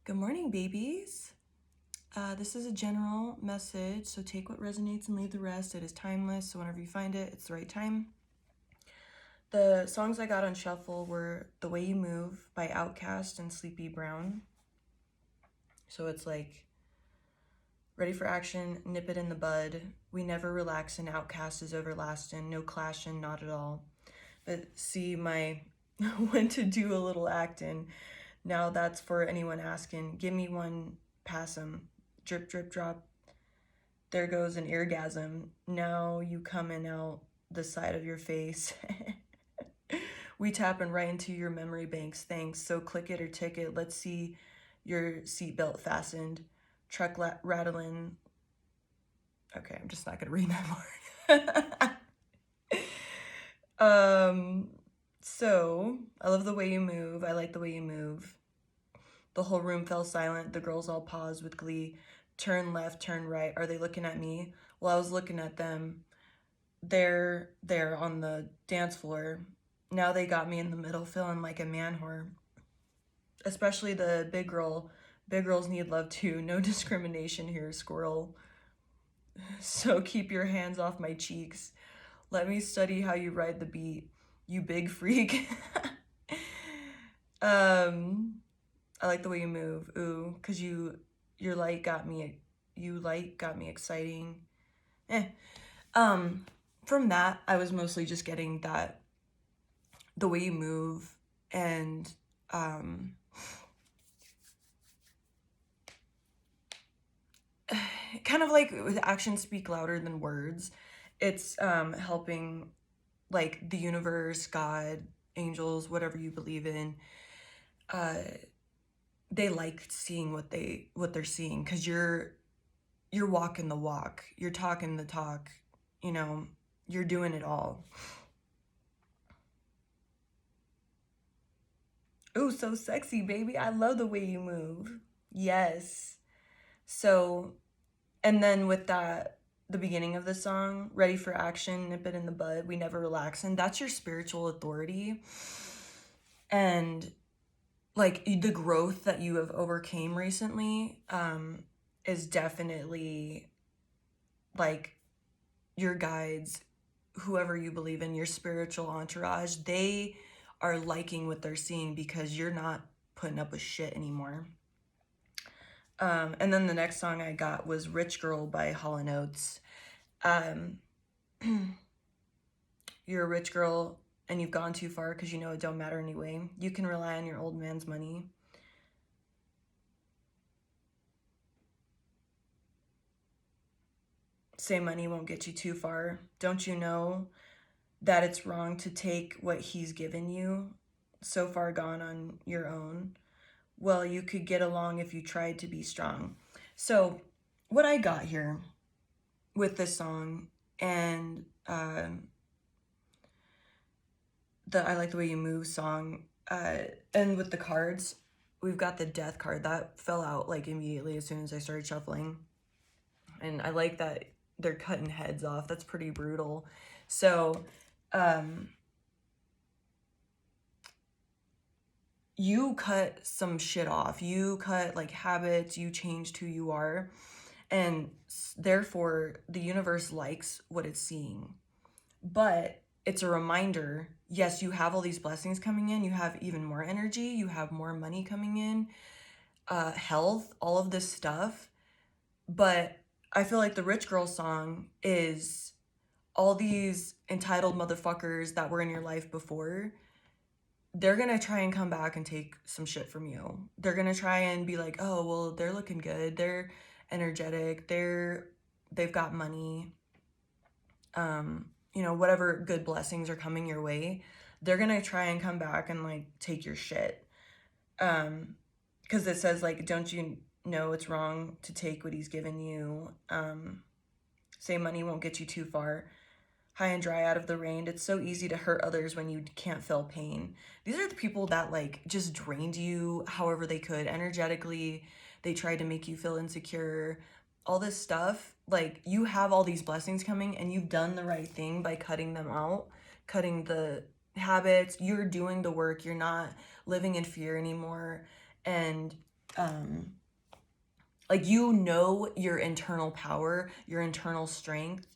Good morning, babies. This is a general message, so take what resonates and leave the rest. It is timeless, so whenever you find it, it's the right time. The songs I got on shuffle were The Way You Move by Outkast and Sleepy Brown. So it's like, ready for action, nip it in the bud. We never relax and Outkast is everlasting. No clashing, not at all. But see, my when to do a little acting. Now that's for anyone asking. Give me one, pass 'em. Drip, drip, drop. There goes an orgasm. Now you coming out the side of your face. We tapping right into your memory banks. Thanks. So click it or ticket. Let's see your seatbelt fastened. Truck rattling. Okay, I'm just not gonna read that more. So I love the way you move. I like the way you move. The whole room fell silent. The girls all paused with glee. Turn left, turn right. Are they looking at me? Well, I was looking at them. They're there on the dance floor. Now they got me in the middle, feeling like a man whore. Especially the big girl. Big girls need love too. No discrimination here, squirrel. So keep your hands off my cheeks. Let me study how you ride the beat, you big freak. I like the way you move. Ooh, cause your light got me exciting. From that, I was mostly just getting that the way you move and kind of like with actions speak louder than words. It's helping like the universe, God, angels, whatever you believe in. They like seeing what they're seeing because you're walking the walk, you're talking the talk, you're doing it all. Ooh, so sexy, baby. I love the way you move. Yes. So, and then with that, the beginning of the song, ready for action, nip it in the bud, we never relax. And that's your spiritual authority. And like the growth that you have overcame recently is definitely like your guides, whoever you believe in, your spiritual entourage, they are liking what they're seeing because you're not putting up with shit anymore. And then the next song I got was Rich Girl by Hall & Oates. You're a rich girl and you've gone too far because you know it don't matter anyway. You can rely on your old man's money. Say money won't get you too far. Don't you know that it's wrong to take what he's given you? So far gone on your own. Well, you could get along if you tried to be strong. So what I got here with this song and the I Like the Way You Move song, and with the cards, we've got the death card. That fell out like immediately as soon as I started shuffling. And I like that they're cutting heads off. That's pretty brutal. So, you cut some shit off. You cut like habits, you changed who you are. And therefore, the universe likes what it's seeing. But it's a reminder, yes, you have all these blessings coming in. You have even more energy. You have more money coming in, health, all of this stuff. But I feel like the Rich Girl song is all these entitled motherfuckers that were in your life before. They're going to try and come back and take some shit from you. They're going to try and be like, oh, well, they're looking good. They're energetic. They've got money. Whatever good blessings are coming your way, they're going to try and come back and like take your shit. Because it says like, don't you know it's wrong to take what he's given you? Say money won't get you too far. High and dry out of the rain. It's so easy to hurt others when you can't feel pain. These are the people that like just drained you however they could energetically. They tried to make you feel insecure. All this stuff, like you have all these blessings coming and you've done the right thing by cutting them out, cutting the habits. You're doing the work. You're not living in fear anymore. And like, you know, your internal power, your internal strength,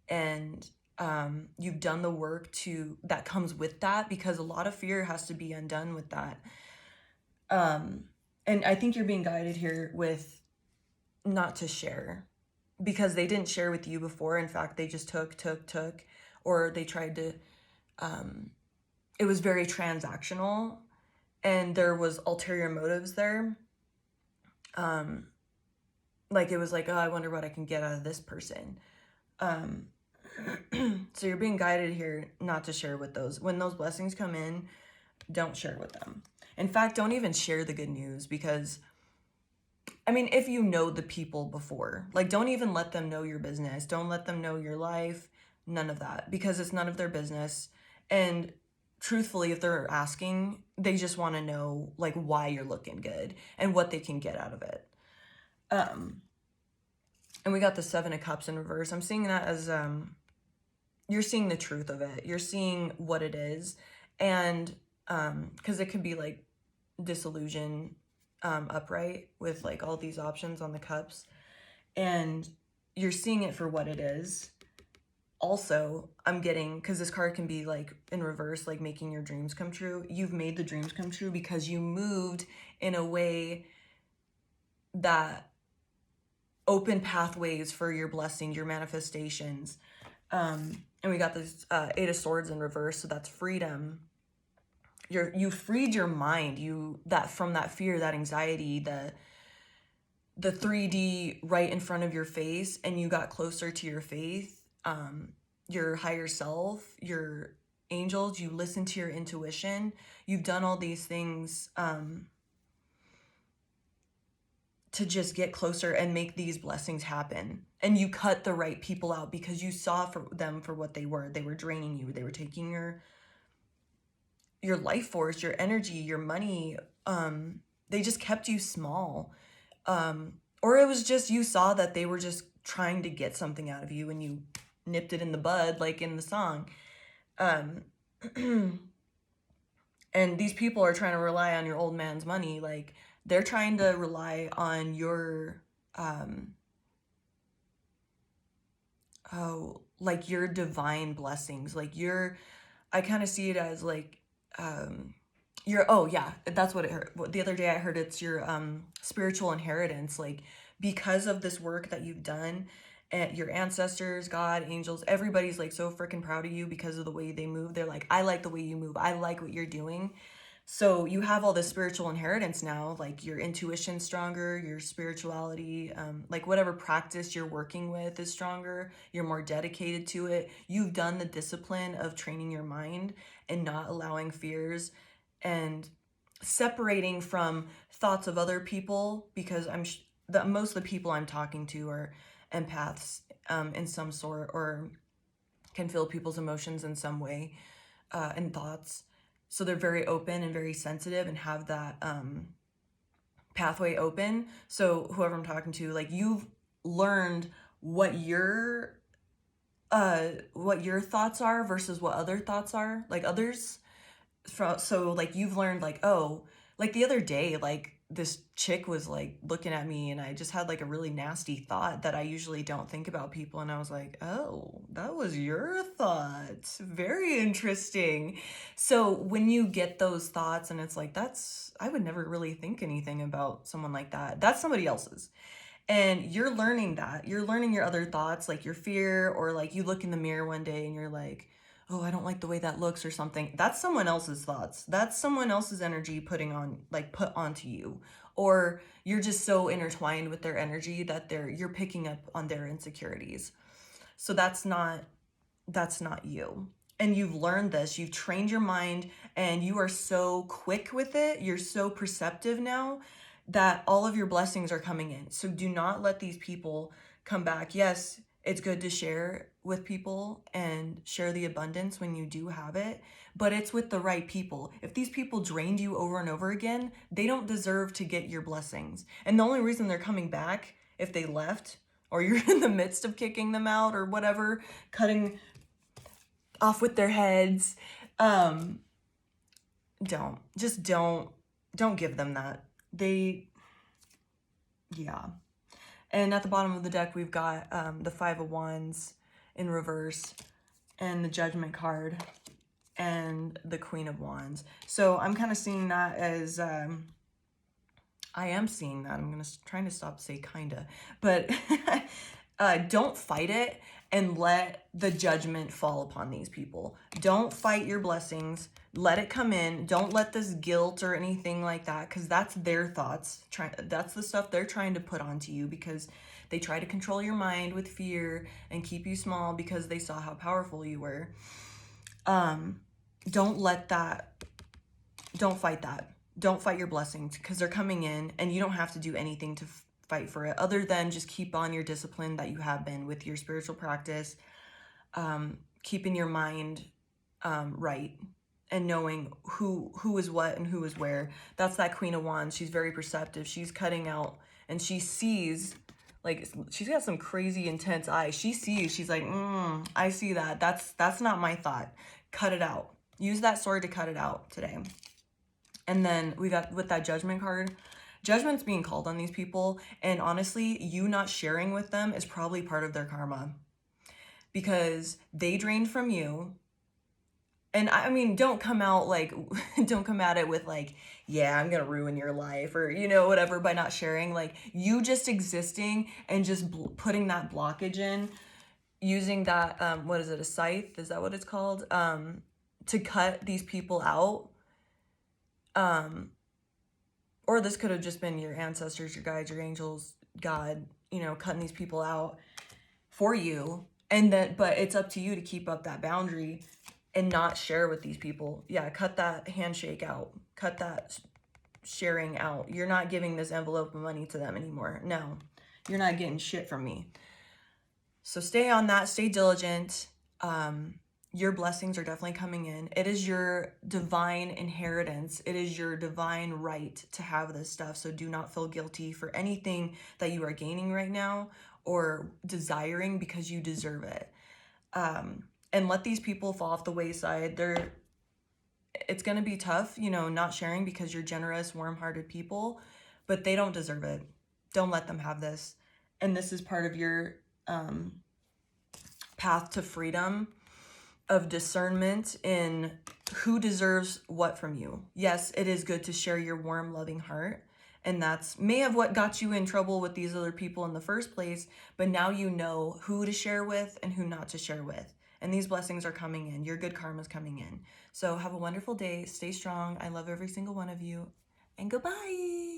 and you've done the work that comes with that, because a lot of fear has to be undone with that. And I think you're being guided here with not to share, because they didn't share with you before. In fact, they just took, or they tried to, it was very transactional, and there was ulterior motives there. Like, it was like, oh, I wonder what I can get out of this person. So you're being guided here not to share with those. When those blessings come in, don't share with them. In fact, don't even share the good news, because, I mean, if you know the people before, like, don't even let them know your business. Don't let them know your life. None of that, because it's none of their business. And truthfully, if they're asking, they just want to know, like, why you're looking good and what they can get out of it. And we got the 7 of Cups in reverse. I'm seeing that as, you're seeing the truth of it. You're seeing what it is. And, because it could be like disillusion, upright, with like all these options on the cups. And you're seeing it for what it is. Also, I'm getting, because this card can be like in reverse, like making your dreams come true. You've made the dreams come true because you moved in a way that opened pathways for your blessing, your manifestations. And we got this 8 of Swords in reverse, so that's freedom. You freed your mind, from that fear, that anxiety, the 3D right in front of your face, and you got closer to your faith, your higher self, your angels. You listen to your intuition. You've done all these things to just get closer and make these blessings happen. And you cut the right people out because you saw them for what they were. They were draining you. They were taking your life force, your energy, your money. They just kept you small. Or it was just, you saw that they were just trying to get something out of you, and you nipped it in the bud, like in the song. And these people are trying to rely on your old man's money. Like, they're trying to rely on your, like your divine blessings. Like I kind of see it as like, that's what it heard. The other day I heard it's your spiritual inheritance. Like, because of this work that you've done, and your ancestors, God, angels, everybody's like so freaking proud of you because of the way they move. They're like, I like the way you move. I like what you're doing. So you have all this spiritual inheritance now, like your intuition stronger, your spirituality, like whatever practice you're working with is stronger. You're more dedicated to it. You've done the discipline of training your mind and not allowing fears and separating from thoughts of other people, because most of the people I'm talking to are empaths in some sort, or can feel people's emotions in some way, and thoughts. So they're very open and very sensitive and have that pathway open. So whoever I'm talking to, like, you've learned what your thoughts are versus what other thoughts are, like others. So like, you've learned, like, oh, like the other day, like this chick was like looking at me, and I just had like a really nasty thought that I usually don't think about people, and I was like, oh, that was your thought, very interesting. So when you get those thoughts, and it's like, I would never really think anything about someone like that, that's somebody else's. And you're learning your other thoughts, like your fear, or like you look in the mirror one day and you're like, oh, I don't like the way that looks, or something. That's someone else's thoughts. That's someone else's energy put onto you. Or you're just so intertwined with their energy that you're picking up on their insecurities. So that's not you. And you've learned this, you've trained your mind, and you are so quick with it. You're so perceptive now that all of your blessings are coming in. So do not let these people come back. Yes, it's good to share with people and share the abundance when you do have it, but it's with the right people. If these people drained you over and over again, they don't deserve to get your blessings. And the only reason they're coming back, if they left, or you're in the midst of kicking them out or whatever, cutting off with their heads, don't give them that. Yeah. And at the bottom of the deck, we've got the Five of Wands in reverse and the Judgment card and the Queen of Wands. So I'm kind of seeing that as, I am seeing that. I'm trying to stop to say kinda, but don't fight it and let the judgment fall upon these people. Don't fight your blessings. Let it come in. Don't let this guilt or anything like that, because that's their thoughts. That's the stuff they're trying to put onto you, because they try to control your mind with fear and keep you small because they saw how powerful you were. Don't let that, don't fight that. Don't fight your blessings, because they're coming in and you don't have to do anything to fight for it other than just keep on your discipline that you have been with your spiritual practice, keeping your mind right and knowing who is what and who is where. That's that Queen of Wands. She's very perceptive. She's cutting out and she sees, like, she's got some crazy intense eyes. She sees, she's like, I see that. That's not my thought. Cut it out. Use that sword to cut it out today. And then we got with that Judgment card, judgment's being called on these people. And honestly, you not sharing with them is probably part of their karma, because they drained from you. And I mean, don't come out like, don't come at it with like, yeah, I'm going to ruin your life or, you know, whatever, by not sharing. Like, you just existing and just putting that blockage in, using that, what is it, a scythe? Is that what it's called? To cut these people out. Or this could have just been your ancestors, your guides, your angels, God, you know, cutting these people out for you. And then, but it's up to you to keep up that boundary and not share with these people. Yeah, cut that handshake out. Cut that sharing out. You're not giving this envelope of money to them anymore. No, you're not getting shit from me. So stay on that. Stay diligent. Your blessings are definitely coming in. It is your divine inheritance. It is your divine right to have this stuff. So do not feel guilty for anything that you are gaining right now or desiring, because you deserve it. And let these people fall off the wayside. It's going to be tough, you know, not sharing, because you're generous, warm-hearted people, but they don't deserve it. Don't let them have this. And this is part of your path to freedom, of discernment in who deserves what from you. Yes, it is good to share your warm, loving heart. And that's may have what got you in trouble with these other people in the first place. But now you know who to share with and who not to share with. And these blessings are coming in. Your good karma is coming in. So have a wonderful day. Stay strong. I love every single one of you. And goodbye.